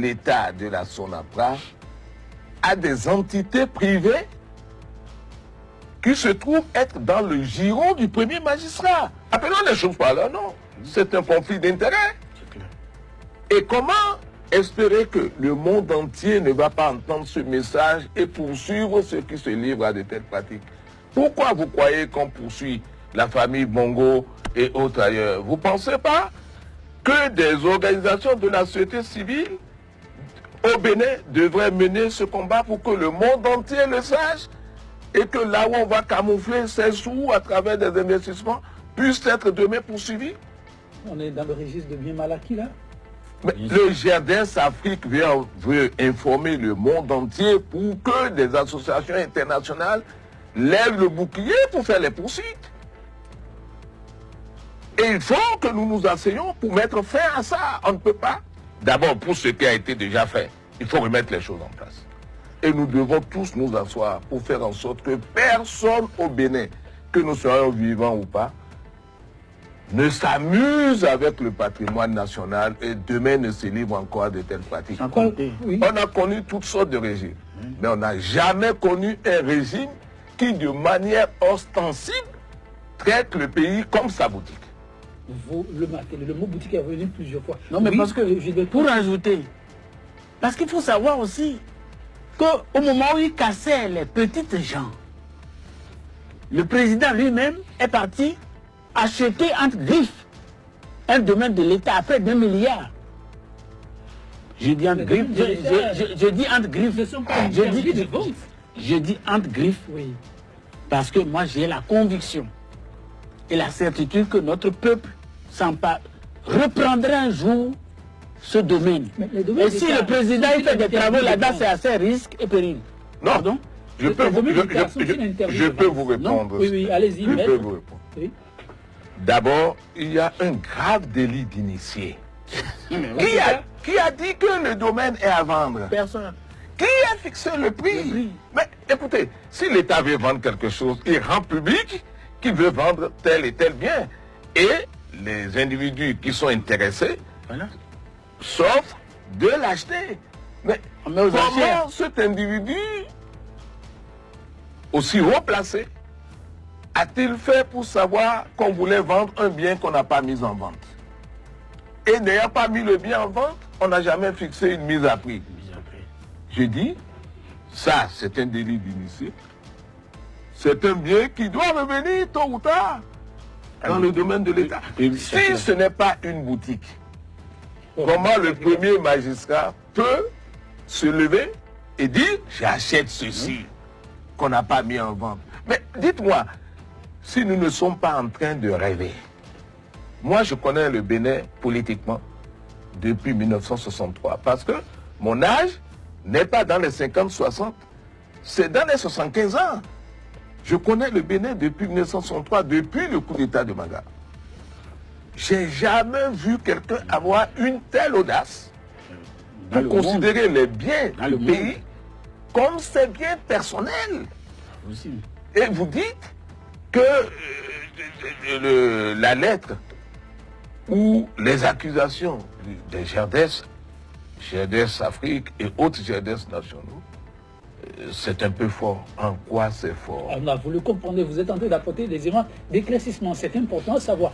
l'État de la Sonapra à des entités privées qui se trouvent être dans le giron du premier magistrat. Appelons les choses par leur nom. C'est un conflit d'intérêts. Et comment espérer que le monde entier ne va pas entendre ce message et poursuivre ceux qui se livrent à de telles pratiques? Pourquoi vous croyez qu'on poursuit la famille Bongo et autres ailleurs? Vous ne pensez pas que des organisations de la société civile au Bénin devraient mener ce combat pour que le monde entier le sache et que là où on va camoufler ces sous à travers des investissements puisse être demain poursuivi? On est dans le registre de bien mal acquis là. Mais le GRDS Afrique veut informer le monde entier pour que des associations internationales lèvent le bouclier pour faire les poursuites. Et il faut que nous nous asseyions pour mettre fin à ça. On ne peut pas. D'abord, pour ce qui a été déjà fait, il faut remettre les choses en place. Et nous devons tous nous asseoir pour faire en sorte que personne au Bénin, que nous soyons vivants ou pas, ne s'amuse avec le patrimoine national et demain ne se livre encore à de telles pratiques. Oui. On a connu toutes sortes de régimes, mais on n'a jamais connu un régime qui, de manière ostensible, traite le pays comme sa boutique. Le mot boutique est revenu plusieurs fois. Non, mais oui, parce que, pour ajouter, parce qu'il faut savoir aussi qu'au moment où il cassait les petites gens, le président lui-même est parti acheter entre griffes un domaine de l'État à près d'1 milliard. Je dis entre griffes, je dis entre griffes. Je dis entre griffes, oui. Parce que moi j'ai la conviction et la certitude que notre peuple reprendra un jour ce domaine. Et si le président il fait des travaux là-dedans, c'est à ses risques et périls. Non, pardon? je peux vous répondre. Oui, allez-y. Je peux vous répondre. Oui. D'abord, il y a un grave délit d'initié. Qui a dit que le domaine est à vendre? Personne. Qui a fixé le prix? Mais écoutez, si l'État veut vendre quelque chose, il rend public qu'il veut vendre tel et tel bien. Et les individus qui sont intéressés s'offrent de l'acheter. Mais comment cet individu, aussi haut placé, a-t-il fait pour savoir qu'on voulait vendre un bien qu'on n'a pas mis en vente? Et n'ayant pas mis le bien en vente, on n'a jamais fixé une mise à prix. Je dis, ça c'est un délit d'initié. C'est un bien qui doit revenir tôt ou tard dans le domaine de l'État. Si ce n'est pas une boutique, comment le premier magistrat peut se lever et dire, j'achète ceci qu'on n'a pas mis en vente? Mais dites-moi, si nous ne sommes pas en train de rêver, moi je connais le Bénin politiquement depuis 1963, parce que mon âge n'est pas dans les 50-60, c'est dans les 75 ans. Je connais le Bénin depuis 1963, depuis le coup d'État de Maga. J'ai jamais vu quelqu'un avoir une telle audace pour considérer les biens du pays comme ses biens personnels. Et vous dites que la lettre ou les accusations des GRDS Afrique et autres GRDS nationaux, c'est un peu fort. En quoi c'est fort? On a voulu comprendre, vous êtes en train d'apporter des éléments d'éclaircissement. C'est important à savoir.